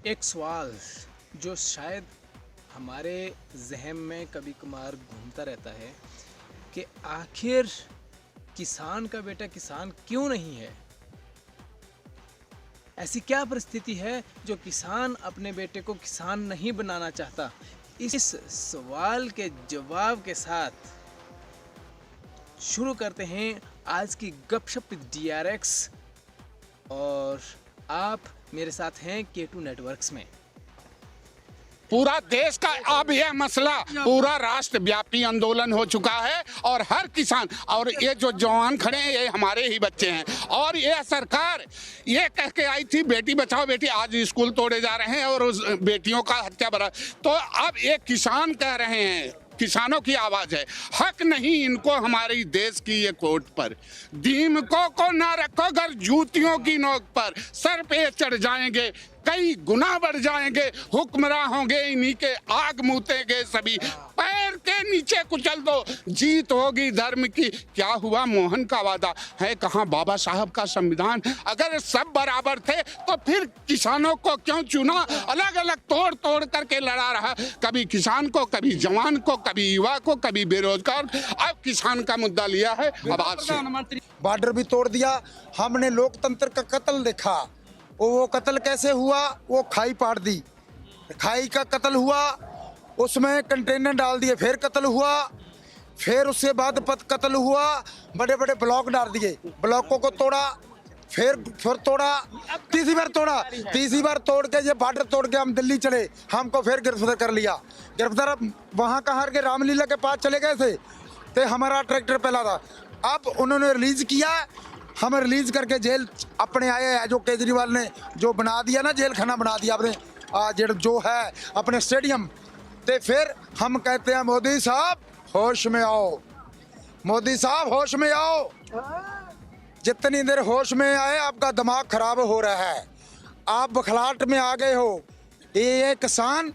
एक सवाल जो शायद हमारे जहन में कभी कभार घूमता रहता है कि आखिर किसान का बेटा किसान क्यों नहीं है। ऐसी क्या परिस्थिति है जो किसान अपने बेटे को किसान नहीं बनाना चाहता। इस सवाल के जवाब के साथ शुरू करते हैं आज की गपशप विद DRX और आप मेरे साथ हैं K2 नेटवर्क्स में। पूरा देश का अब यह मसला पूरा राष्ट्रव्यापी आंदोलन हो चुका है और हर किसान और ये जो जवान खड़े हैं ये हमारे ही बच्चे हैं। और ये सरकार ये कह के आई थी बेटी बचाओ बेटी, आज स्कूल तोड़े जा रहे हैं और उस बेटियों का हत्या बरा। तो अब ये किसान कह रहे हैं, किसानों की आवाज है, हक नहीं इनको हमारी देश की ये कोर्ट पर। दीमकों को ना रखो घर जूतियों की नोक पर, सर पे चढ़ जाएंगे कई गुना बढ़ जाएंगे, हुक्मरान होंगे इन्हीं के आग मूतेंगे सभी, पैर के नीचे कुचल दो जीत होगी धर्म की। क्या हुआ मोहन का वादा है, कहाँ बाबा साहब का संविधान। अगर सब बराबर थे तो फिर किसानों को क्यों चुना, अलग अलग तोड़ तोड़ करके लड़ा रहा, कभी किसान को, कभी जवान को, कभी युवा को, कभी बेरोजगार। अब किसान का मुद्दा लिया है। अब आज से बॉर्डर भी तोड़ दिया। हमने लोकतंत्र का कत्ल देखा। वो कत्ल कैसे हुआ, वो खाई पाड़ दी, खाई का कत्ल हुआ, उसमें कंटेनर डाल दिए, फिर कत्ल हुआ, फिर उसके बाद कत्ल हुआ, बड़े बड़े ब्लॉक डाल दिए, ब्लॉकों को तोड़ा, फिर तोड़ा, तीसरी बार तोड़ के ये बॉर्डर तोड़ के हम दिल्ली चले, हमको फिर गिरफ्तार कर लिया। गिरफ्तार वहाँ कहाँ के रामलीला के पास चले गए थे तो हमारा ट्रैक्टर पहला था। अब उन्होंने रिलीज किया, हम रिलीज करके जेल अपने आए हैं। जो केजरीवाल ने जो बना दिया ना, जेल खाना बना दिया अपने जो है अपने स्टेडियम, तो फिर हम कहते हैं मोदी साहब होश में आओ, मोदी साहब होश में आओ। जितनी देर होश में आए आपका दिमाग खराब हो रहा है, आप बखलाट में आ गए हो। ये किसान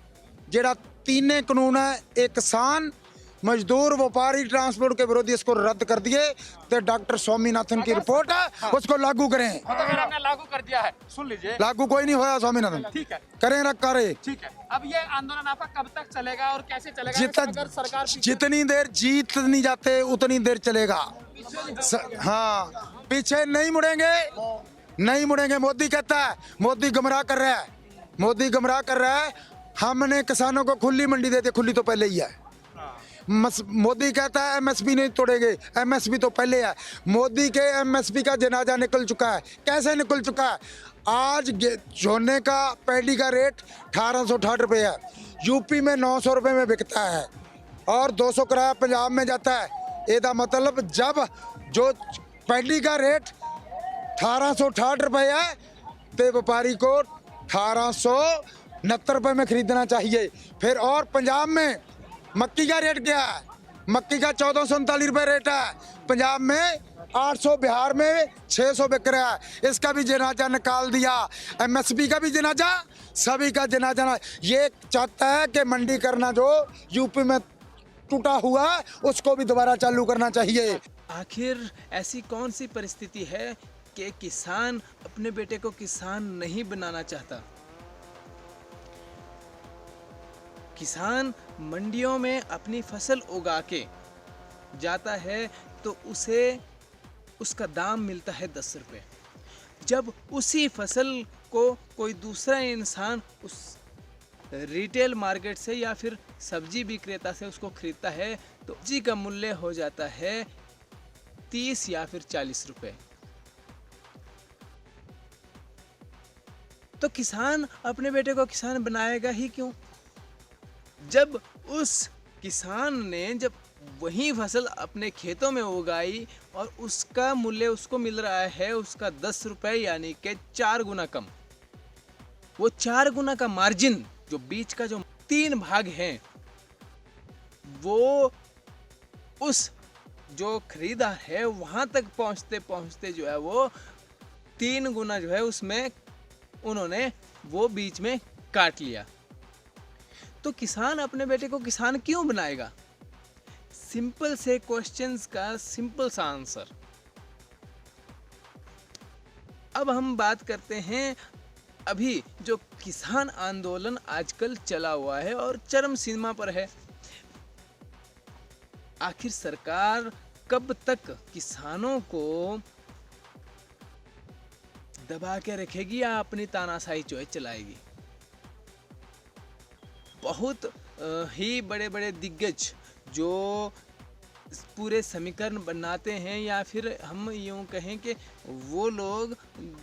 जेड़ा तीने कानून है, एक किसान मजदूर व्यापारी ट्रांसपोर्ट के विरोधी इसको रद्द कर दिए। तो डॉक्टर स्वामीनाथन की रिपोर्ट है, उसको लागू करें। हमने लागू कर दिया है, सुन लीजिए। लागू कोई नहीं होया स्वामीनाथन, ठीक है, करें ना करे। ठीक है। अब ये आंदोलन आपका कब तक चलेगा और कैसे चलेगा? अगर सरकार जितनी देर जीत नहीं जाते उतनी देर चलेगा। हाँ, पीछे नहीं मुड़ेंगे, नहीं मुड़ेंगे। मोदी कहता है, मोदी गुमराह कर रहा है, मोदी गुमराह कर रहा है। हमने किसानों को खुली मंडी दे दी, खुली तो पहले ही है। मोदी कहता है MSP नहीं तोड़ेंगे, MSP तो पहले है। मोदी के MSP का जनाजा निकल चुका है। कैसे निकल चुका है? आज झोने का पैडी का रेट 1868 रुपये है, यूपी में 900 रुपये में बिकता है और 200 किराया पंजाब में जाता है। ਇਹਦਾ मतलब जब जो पैडी का रेट 1868 रुपये है तो व्यापारी को 1869 रुपये में खरीदना चाहिए। फिर और पंजाब में मक्की का रेट क्या है? मक्की का 1439 रुपये रेट है, पंजाब में 800, बिहार में 600 बिक रहा है। इसका भी जनाजा निकाल दिया, MSP का भी जनाजा, सभी का जनाजा। ये चाहता है कि मंडी करना जो यूपी में टूटा हुआ उसको भी दोबारा चालू करना चाहिए। आखिर ऐसी कौन सी परिस्थिति है कि किसान अपने बेटे को किसान नहीं बनाना चाहता। किसान मंडियों में अपनी फसल उगा के जाता है तो उसे उसका दाम मिलता है 10 रुपये। जब उसी फसल को कोई दूसरा इंसान उस रिटेल मार्केट से या फिर सब्जी विक्रेता से उसको खरीदता है तो सब्जी का मूल्य हो जाता है 30 या फिर 40 रुपये। तो किसान अपने बेटे को किसान बनाएगा ही क्यों? जब उस किसान ने जब वही फसल अपने खेतों में उगाई और उसका मूल्य उसको मिल रहा है उसका 10 रुपये, यानी कि 4 गुना कम। वो 4 गुना का मार्जिन, जो बीच का जो 3 भाग हैं, वो उस जो खरीदार है वहां तक पहुंचते पहुंचते जो है वो 3 गुना जो है उसमें उन्होंने वो बीच में काट लिया। तो किसान अपने बेटे को किसान क्यों बनाएगा? सिंपल से क्वेश्चंस का सिंपल सा आंसर। अब हम बात करते हैं अभी जो किसान आंदोलन आजकल चला हुआ है और चरम सीमा पर है, आखिर सरकार कब तक किसानों को दबा के रखेगी या अपनी तानाशाही जो चलाएगी? बहुत ही बड़े बड़े दिग्गज जो पूरे समीकरण बनाते हैं, या फिर हम यूँ कहें कि वो लोग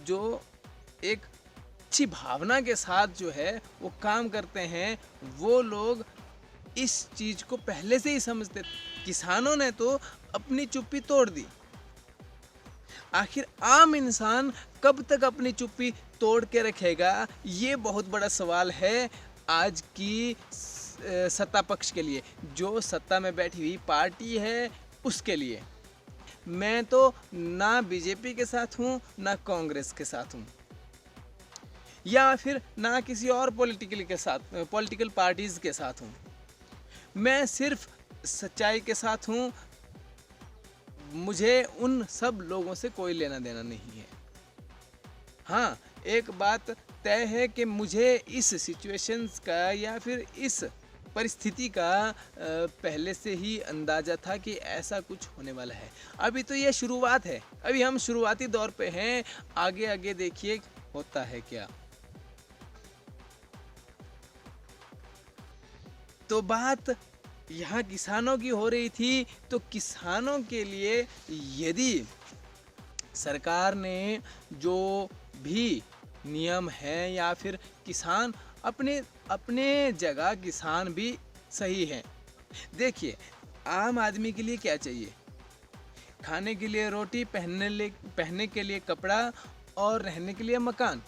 जो एक अच्छी भावना के साथ जो है वो काम करते हैं, वो लोग इस चीज़ को पहले से ही समझते। किसानों ने तो अपनी चुप्पी तोड़ दी, आखिर आम इंसान कब तक अपनी चुप्पी तोड़ के रखेगा? ये बहुत बड़ा सवाल है आज की सत्ता पक्ष के लिए, जो सत्ता में बैठी हुई पार्टी है उसके लिए। मैं तो ना बीजेपी के साथ हूँ ना कांग्रेस के साथ हूँ, या फिर ना किसी और पॉलिटिकल पार्टीज के साथ हूँ। मैं सिर्फ सच्चाई के साथ हूँ। मुझे उन सब लोगों से कोई लेना देना नहीं है। हाँ, एक बात तय है कि मुझे इस सिचुएशंस का या फिर इस परिस्थिति का पहले से ही अंदाजा था कि ऐसा कुछ होने वाला है। अभी तो ये शुरुआत है, अभी हम शुरुआती दौर पे हैं, आगे आगे देखिए होता है क्या। तो बात यहाँ किसानों की हो रही थी, तो किसानों के लिए यदि सरकार ने जो भी नियम है, या फिर किसान अपने जगह किसान भी सही है। देखिए, आम आदमी के लिए क्या चाहिए? खाने के लिए रोटी, पहनने के लिए कपड़ा और रहने के लिए मकान।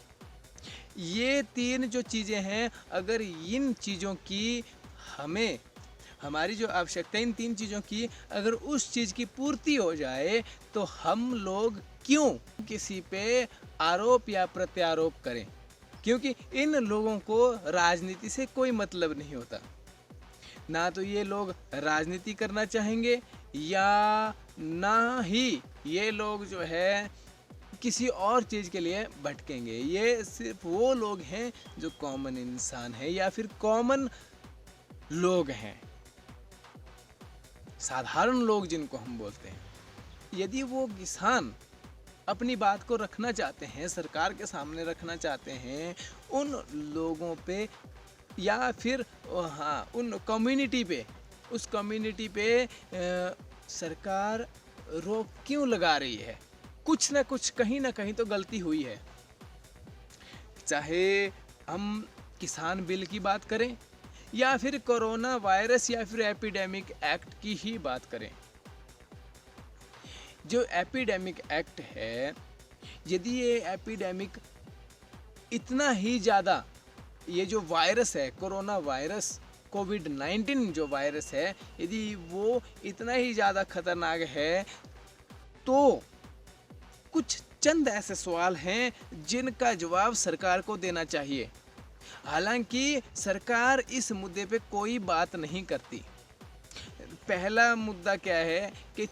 ये तीन जो चीज़ें हैं, अगर इन चीज़ों की हमारी जो आवश्यकता इन तीन चीज़ों की अगर उस चीज़ की पूर्ति हो जाए, तो हम लोग क्यों किसी पे आरोप या प्रत्यारोप करें? क्योंकि इन लोगों को राजनीति से कोई मतलब नहीं होता। ना तो ये लोग राजनीति करना चाहेंगे, या ना ही ये लोग जो है किसी और चीज़ के लिए भटकेंगे। ये सिर्फ वो लोग हैं जो कॉमन इंसान है, या फिर कॉमन लोग हैं, साधारण लोग जिनको हम बोलते हैं। यदि वो किसान अपनी बात को रखना चाहते हैं, सरकार के सामने रखना चाहते हैं, उन लोगों पे या फिर उन कम्युनिटी पे, उस कम्युनिटी पे सरकार रोक क्यों लगा रही है? कुछ ना कुछ कहीं ना कहीं तो गलती हुई है। चाहे हम किसान बिल की बात करें, या फिर कोरोना वायरस या फिर एपिडेमिक एक्ट की ही बात करें। जो एपिडेमिक एक्ट है, यदि ये एपिडेमिक इतना ही ज़्यादा, ये जो वायरस है कोरोना वायरस, कोविड-19 जो वायरस है, यदि वो इतना ही ज़्यादा खतरनाक है, तो कुछ चंद ऐसे सवाल हैं जिनका जवाब सरकार को देना चाहिए। हालांकि सरकार इस मुद्दे पे कोई बात नहीं करती। पहला मुद्दा क्या है कि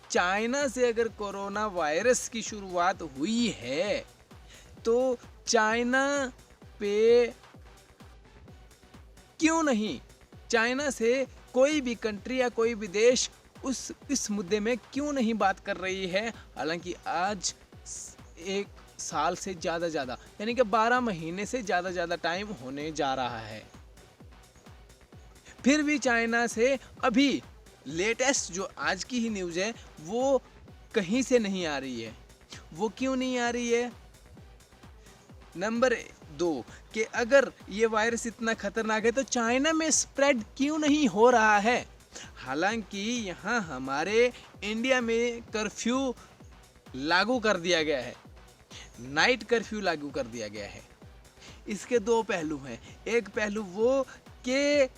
चाइना से अगर कोरोना वायरस की शुरुआत हुई है, तो चाइना पे क्यों नहीं, चाइना से कोई भी कंट्री या कोई भी देश इस मुद्दे में क्यों नहीं बात कर रही है? हालांकि आज 1 साल से ज़्यादा यानी कि 12 महीने से ज़्यादा टाइम होने जा रहा है, फिर भी चाइना से अभी लेटेस्ट जो आज की ही न्यूज़ है वो कहीं से नहीं आ रही है। वो क्यों नहीं आ रही है? नंबर 2 कि अगर ये वायरस इतना खतरनाक है तो चाइना में स्प्रेड क्यों नहीं हो रहा है? हालांकि यहाँ हमारे इंडिया में कर्फ्यू लागू कर दिया गया है, नाइट कर्फ्यू लागू कर दिया गया है। इसके 2 पहलू हैं। एक पहलू वो कि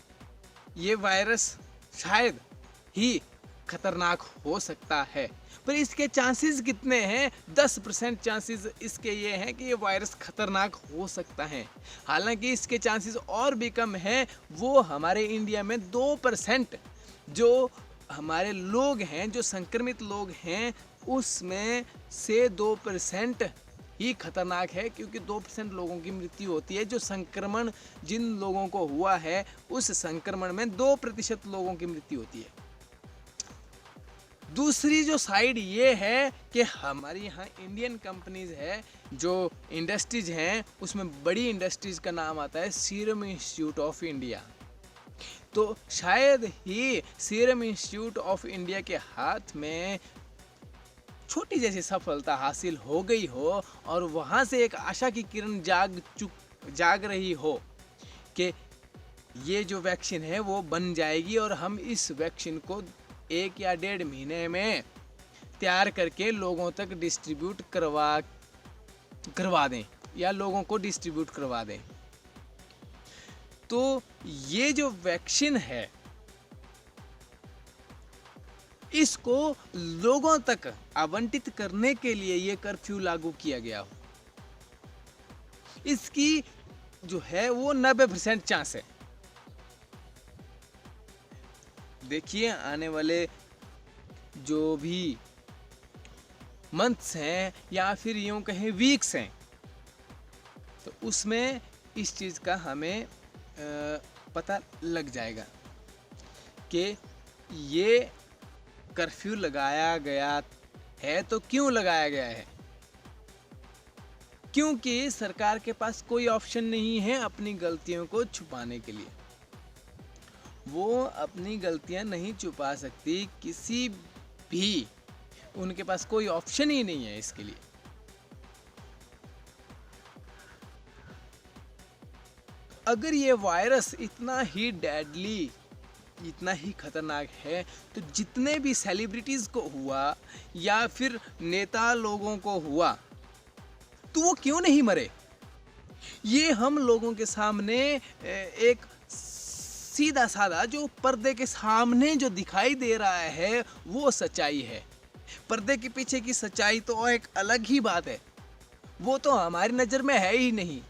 ये वायरस शायद ही खतरनाक हो सकता है, पर इसके चांसेस कितने हैं? 10% चांसेस इसके ये हैं कि ये वायरस खतरनाक हो सकता है। हालांकि इसके चांसेस और भी कम हैं। वो हमारे इंडिया में 2% जो हमारे लोग हैं, जो संक्रमित लोग हैं, उसमें से 2% ही खतरनाक है, क्योंकि 2% लोगों की मृत्यु होती है। जो संक्रमण जिन लोगों को हुआ है उस संक्रमण में 2% लोगों की मृत्यु होती है। दूसरी जो साइड ये है कि हमारी यहाँ इंडियन कंपनीज है, जो इंडस्ट्रीज हैं, उसमें बड़ी इंडस्ट्रीज का नाम आता है सीरम इंस्टीट्यूट ऑफ इंडिया। तो शायद ही सीरम इंस्टीट्यूट ऑफ इंडिया के हाथ में छोटी जैसी सफलता हासिल हो गई हो और वहाँ से एक आशा की किरण जाग रही हो कि ये जो वैक्सीन है वो बन जाएगी और हम इस वैक्सीन को 1 या 1.5 महीने में तैयार करके लोगों तक डिस्ट्रीब्यूट करवा दें या लोगों को डिस्ट्रीब्यूट करवा दें। तो ये जो वैक्सीन है इसको लोगों तक आवंटित करने के लिए ये कर्फ्यू लागू किया गया हो, इसकी जो है वो 90% चांस है। देखिए आने वाले जो भी मंथ्स हैं या फिर यूं कहें वीक्स हैं, तो उसमें इस चीज़ का हमें पता लग जाएगा कि ये कर्फ्यू लगाया गया है तो क्यों लगाया गया है। क्योंकि सरकार के पास कोई ऑप्शन नहीं है अपनी गलतियों को छुपाने के लिए। वो अपनी गलतियां नहीं छुपा सकती, किसी भी उनके पास कोई ऑप्शन ही नहीं है इसके लिए। अगर ये वायरस इतना ही डेडली, इतना ही खतरनाक है, तो जितने भी सेलिब्रिटीज को हुआ या फिर नेता लोगों को हुआ तो वो क्यों नहीं मरे। ये हम लोगों के सामने एक सीधा साधा जो पर्दे के सामने जो दिखाई दे रहा है वो सच्चाई है। पर्दे के पीछे की सच्चाई तो एक अलग ही बात है, वो तो हमारी नज़र में है ही नहीं।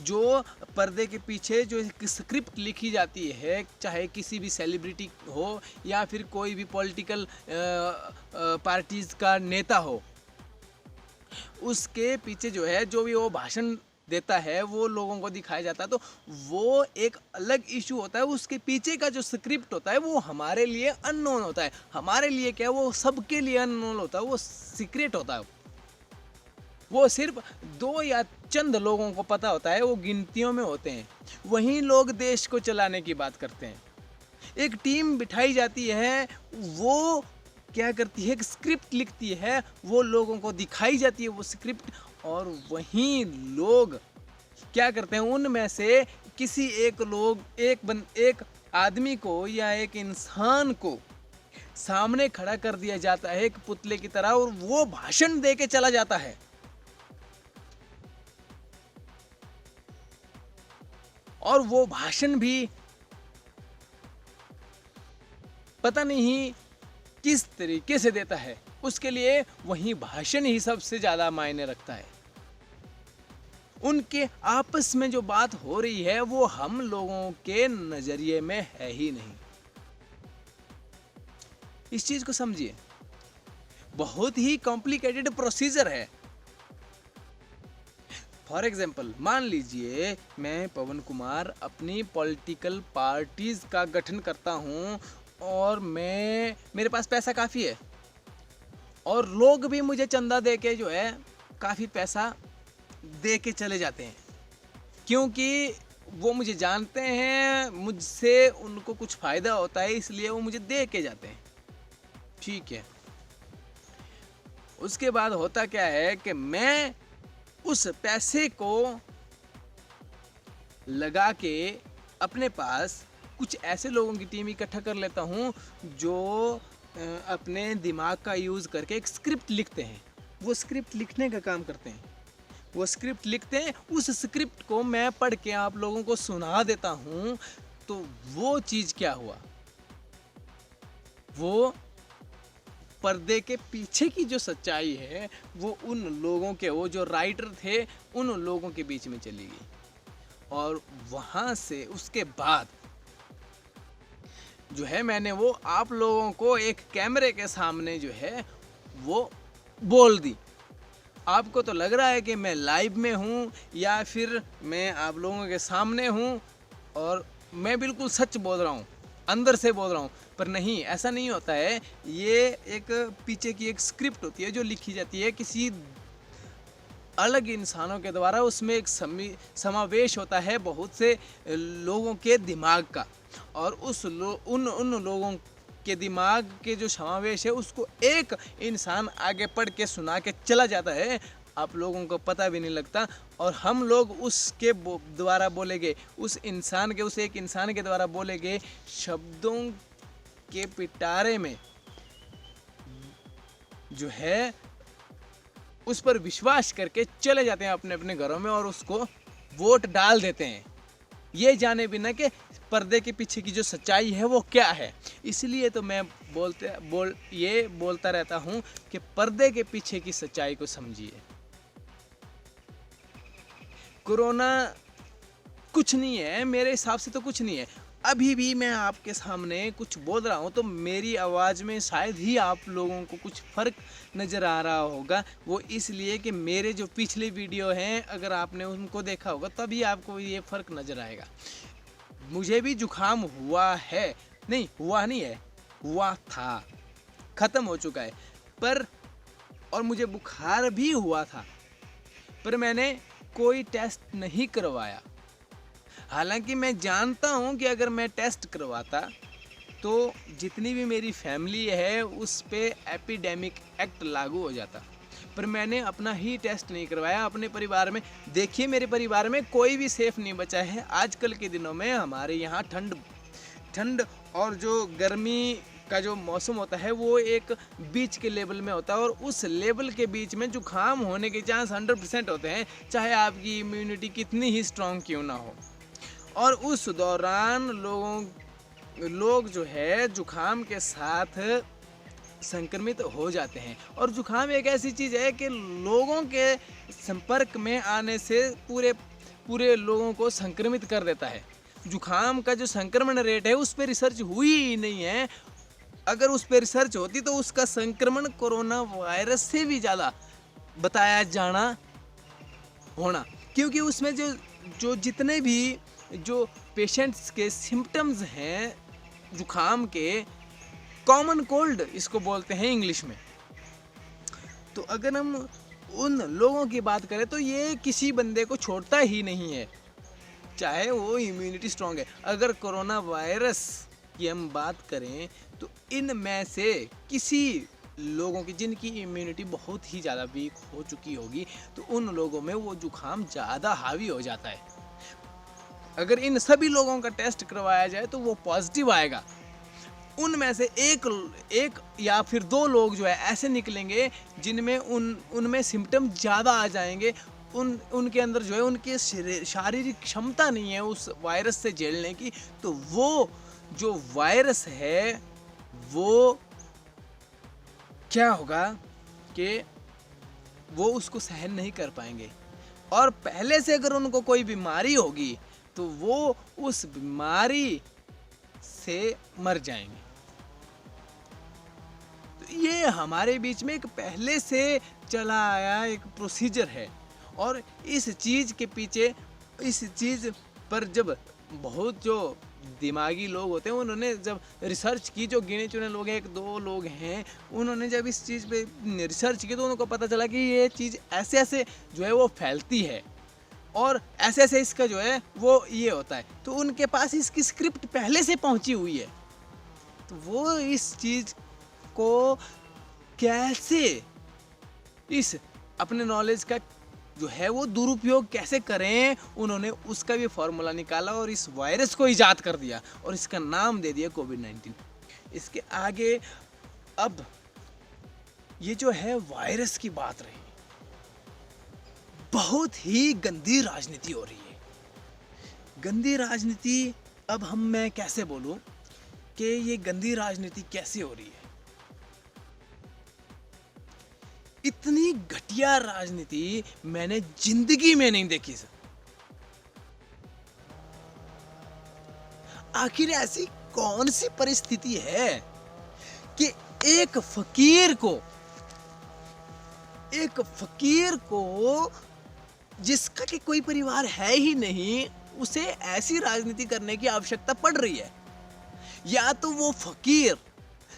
जो पर्दे के पीछे जो एक स्क्रिप्ट लिखी जाती है, चाहे किसी भी सेलिब्रिटी हो या फिर कोई भी पॉलिटिकल पार्टीज का नेता हो, उसके पीछे जो है जो भी वो भाषण देता है वो लोगों को दिखाया जाता है, तो वो एक अलग इशू होता है। उसके पीछे का जो स्क्रिप्ट होता है वो हमारे लिए अननोन होता है। हमारे लिए क्या है, वो सबके लिए अननोन होता है, वो सीक्रेट होता है। वो सिर्फ 2 या चंद लोगों को पता होता है, वो गिनतियों में होते हैं। वहीं लोग देश को चलाने की बात करते हैं। एक टीम बिठाई जाती है, वो क्या करती है, एक स्क्रिप्ट लिखती है, वो लोगों को दिखाई जाती है वो स्क्रिप्ट, और वहीं लोग क्या करते हैं, उनमें से किसी एक आदमी को या एक इंसान को सामने खड़ा कर दिया जाता है एक पुतले की तरह, और वो भाषण दे के चला जाता है। और वो भाषण भी पता नहीं किस तरीके से देता है, उसके लिए वही भाषण ही सबसे ज्यादा मायने रखता है। उनके आपस में जो बात हो रही है वो हम लोगों के नजरिए में है ही नहीं। इस चीज को समझिए, बहुत ही कॉम्प्लिकेटेड प्रोसीजर है। फॉर एग्जाम्पल, मान लीजिए मैं पवन कुमार अपनी पॉलिटिकल पार्टीज का गठन करता हूं और मेरे पास पैसा काफ़ी है और लोग भी मुझे चंदा दे के जो है काफ़ी पैसा दे के चले जाते हैं, क्योंकि वो मुझे जानते हैं, मुझसे उनको कुछ फ़ायदा होता है, इसलिए वो मुझे दे के जाते हैं। ठीक है, उसके बाद होता क्या है कि मैं उस पैसे को लगा के अपने पास कुछ ऐसे लोगों की टीम इकट्ठा कर लेता हूँ जो अपने दिमाग का यूज़ करके एक स्क्रिप्ट लिखते हैं। वो स्क्रिप्ट लिखने का काम करते हैं, वो स्क्रिप्ट लिखते हैं, उस स्क्रिप्ट को मैं पढ़ के आप लोगों को सुना देता हूँ। तो वो चीज़ क्या हुआ, वो पर्दे के पीछे की जो सच्चाई है वो उन लोगों के, वो जो राइटर थे उन लोगों के बीच में चली गई, और वहाँ से उसके बाद जो है मैंने वो आप लोगों को एक कैमरे के सामने जो है वो बोल दी। आपको तो लग रहा है कि मैं लाइव में हूँ या फिर मैं आप लोगों के सामने हूँ और मैं बिल्कुल सच बोल रहा हूँ, अंदर से बोल रहा हूँ, पर नहीं, ऐसा नहीं होता है। ये एक पीछे की एक स्क्रिप्ट होती है जो लिखी जाती है किसी अलग इंसानों के द्वारा। उसमें एक समावेश होता है बहुत से लोगों के दिमाग का, और उन लोगों के दिमाग के जो समावेश है उसको एक इंसान आगे पढ़ के सुना के चला जाता है, आप लोगों को पता भी नहीं लगता। और हम लोग उसके द्वारा बोले गए, उस एक इंसान के द्वारा बोले गए शब्दों के पिटारे में जो है उस पर विश्वास करके चले जाते हैं अपने अपने घरों में और उसको वोट डाल देते हैं, ये जाने बिना कि पर्दे के पीछे की जो सच्चाई है वो क्या है। इसलिए तो मैं बोलता रहता हूँ कि पर्दे के पीछे की सच्चाई को समझिए। कोरोना कुछ नहीं है, मेरे हिसाब से तो कुछ नहीं है। अभी भी मैं आपके सामने कुछ बोल रहा हूँ तो मेरी आवाज़ में शायद ही आप लोगों को कुछ फ़र्क नज़र आ रहा होगा। वो इसलिए कि मेरे जो पिछले वीडियो हैं अगर आपने उनको देखा होगा तभी आपको ये फ़र्क नज़र आएगा। मुझे भी जुकाम हुआ है, नहीं हुआ नहीं है, हुआ था, ख़त्म हो चुका है, पर और मुझे बुखार भी हुआ था, पर मैंने कोई टेस्ट नहीं करवाया। हालांकि मैं जानता हूं कि अगर मैं टेस्ट करवाता तो जितनी भी मेरी फैमिली है उस पे एपिडेमिक एक्ट लागू हो जाता, पर मैंने अपना ही टेस्ट नहीं करवाया अपने परिवार में। देखिए मेरे परिवार में कोई भी सेफ नहीं बचा है। आजकल के दिनों में हमारे यहाँ ठंड और जो गर्मी का जो मौसम होता है वो एक बीच के लेवल में होता है, और उस लेवल के बीच में जुकाम होने के चांस 100% होते हैं, चाहे आपकी इम्यूनिटी कितनी ही स्ट्रांग क्यों ना हो। और उस दौरान लोग जो है जुकाम के साथ संक्रमित हो जाते हैं। और जुकाम एक ऐसी चीज़ है कि लोगों के संपर्क में आने से पूरे लोगों को संक्रमित कर देता है। जुकाम का जो संक्रमण रेट है उस पर रिसर्च हुई ही नहीं है। अगर उस पर रिसर्च होती तो उसका संक्रमण कोरोना वायरस से भी ज़्यादा बताया जाना होना, क्योंकि उसमें जो जितने भी जो पेशेंट्स के सिम्टम्स हैं जुकाम के, कॉमन कोल्ड इसको बोलते हैं इंग्लिश में, तो अगर हम उन लोगों की बात करें तो ये किसी बंदे को छोड़ता ही नहीं है, चाहे वो इम्यूनिटी स्ट्रांग है। अगर कोरोना वायरस की हम बात करें तो इनमें से किसी लोगों की जिनकी इम्यूनिटी बहुत ही ज़्यादा वीक हो चुकी होगी तो उन लोगों में वो जुकाम ज़्यादा हावी हो जाता है। अगर इन सभी लोगों का टेस्ट करवाया जाए तो वो पॉजिटिव आएगा। उनमें से एक या फिर 2 लोग जो है ऐसे निकलेंगे जिनमें उनमें सिम्टम ज़्यादा आ जाएंगे, उनके अंदर जो है उनकी शारीरिक क्षमता नहीं है उस वायरस से झेलने की, तो वो जो वायरस है वो क्या होगा कि वो उसको सहन नहीं कर पाएंगे, और पहले से अगर उनको कोई बीमारी होगी तो वो उस बीमारी से मर जाएंगे। तो ये हमारे बीच में एक पहले से चला आया एक प्रोसीजर है, और इस चीज़ के पीछे, इस चीज़ पर जब बहुत जो दिमागी लोग होते हैं उन्होंने जब रिसर्च की, जो गिने चुने लोग हैं 1-2 लोग हैं, उन्होंने जब इस चीज़ पे रिसर्च की तो उनको पता चला कि ये चीज़ ऐसे ऐसे जो है वो फैलती है और ऐसे ऐसे इसका जो है वो ये होता है, तो उनके पास इसकी स्क्रिप्ट पहले से पहुंची हुई है। तो वो इस चीज़ को कैसे इस अपने नॉलेज का जो है वो दुरुपयोग कैसे करें, उन्होंने उसका भी फॉर्मूला निकाला और इस वायरस को इजाद कर दिया और इसका नाम दे दिया कोविड-19। इसके आगे अब ये जो है वायरस की बात रही, बहुत ही गंदी राजनीति हो रही है। गंदी राजनीति, अब मैं कैसे बोलूं कि ये गंदी राजनीति कैसे हो रही है। इतनी घटिया राजनीति मैंने जिंदगी में नहीं देखी सर। आखिर ऐसी कौन सी परिस्थिति है कि एक फकीर को एक फकीर को, जिसका कि कोई परिवार है ही नहीं, उसे ऐसी राजनीति करने की आवश्यकता पड़ रही है। या तो वो फकीर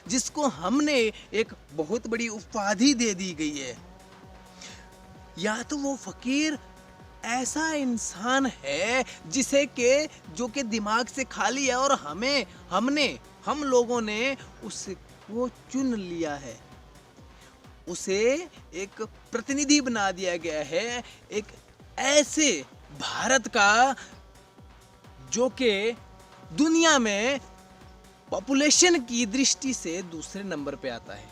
जिसको हमने एक बहुत बड़ी उपाधि दे दी गई है, या तो वो फकीर ऐसा इंसान है जिसे के जो कि दिमाग से खाली है और हम लोगों ने उसको चुन लिया है, उसे एक प्रतिनिधि बना दिया गया है, एक ऐसे भारत का जो कि दुनिया में पॉपुलेशन की दृष्टि से दूसरे नंबर पे आता है।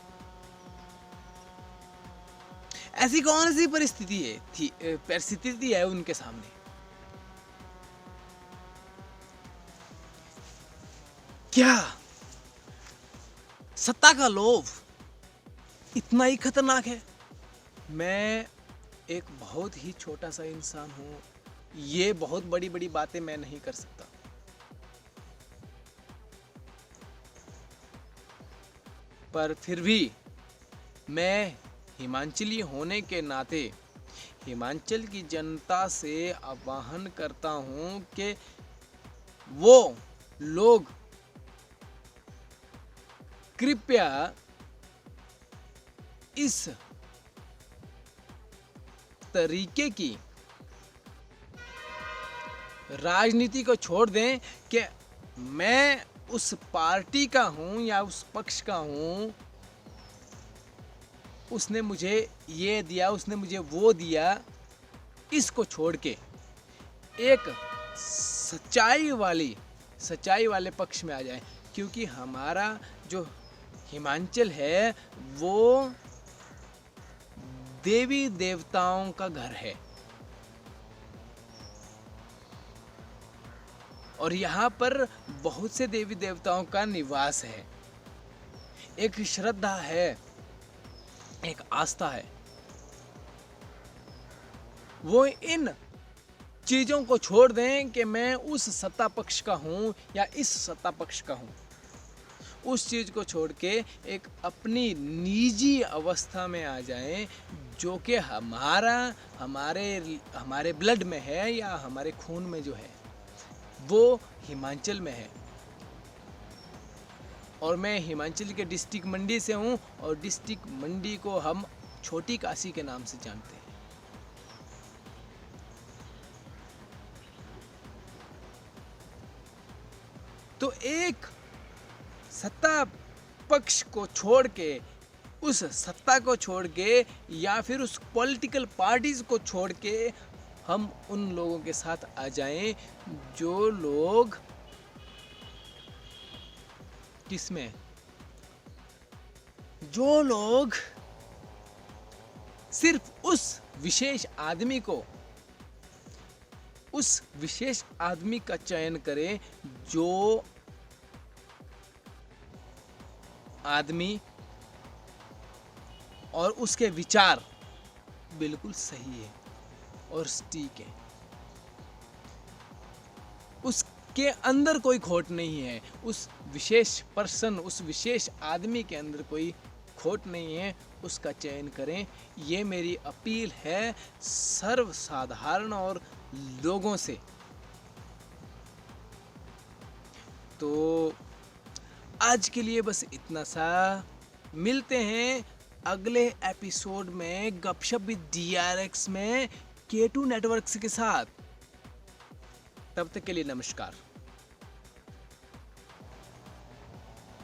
ऐसी कौन सी परिस्थिति है उनके सामने? क्या सत्ता का लोभ इतना ही खतरनाक है? मैं एक बहुत ही छोटा सा इंसान हूं, ये बहुत बड़ी बड़ी बातें मैं नहीं कर सकता, पर फिर भी मैं हिमाचली होने के नाते हिमाचल की जनता से आह्वान करता हूं कि वो लोग कृपया इस तरीके की राजनीति को छोड़ दें कि मैं उस पार्टी का हूं या उस पक्ष का हूं, उसने मुझे ये दिया, उसने मुझे वो दिया। इसको छोड़ के एक सच्चाई वाले पक्ष में आ जाए, क्योंकि हमारा जो हिमाचल है वो देवी देवताओं का घर है और यहाँ पर बहुत से देवी देवताओं का निवास है। एक श्रद्धा है, एक आस्था है। वो इन चीजों को छोड़ दें कि मैं उस सत्ता पक्ष का हूं या इस सत्ता पक्ष का हूं। उस चीज को छोड़ के एक अपनी निजी अवस्था में आ जाएं, जो कि हमारे ब्लड में है या हमारे खून में जो है वो हिमाचल में है। और मैं हिमाचल के डिस्ट्रिक्ट मंडी से हूं और डिस्ट्रिक्ट मंडी को हम छोटी काशी के नाम से जानते हैं। तो एक सत्ता पक्ष को छोड़ के, उस सत्ता को छोड़ के या फिर उस पॉलिटिकल पार्टीज को छोड़ के हम उन लोगों के साथ आ जाएं जो लोग किसमें, जो लोग सिर्फ उस विशेष आदमी का चयन करें जो आदमी और उसके विचार बिल्कुल सही है और सटीक है, उसके अंदर कोई खोट नहीं है, उस विशेष पर्सन, उस विशेष आदमी के अंदर कोई खोट नहीं है, उसका चयन करें। ये मेरी अपील है सर्वसाधारण और लोगों से। तो आज के लिए बस इतना सा, मिलते हैं अगले एपिसोड में गपशप विद DRX में K2 नेटवर्क्स के साथ। तब तक के लिए नमस्कार।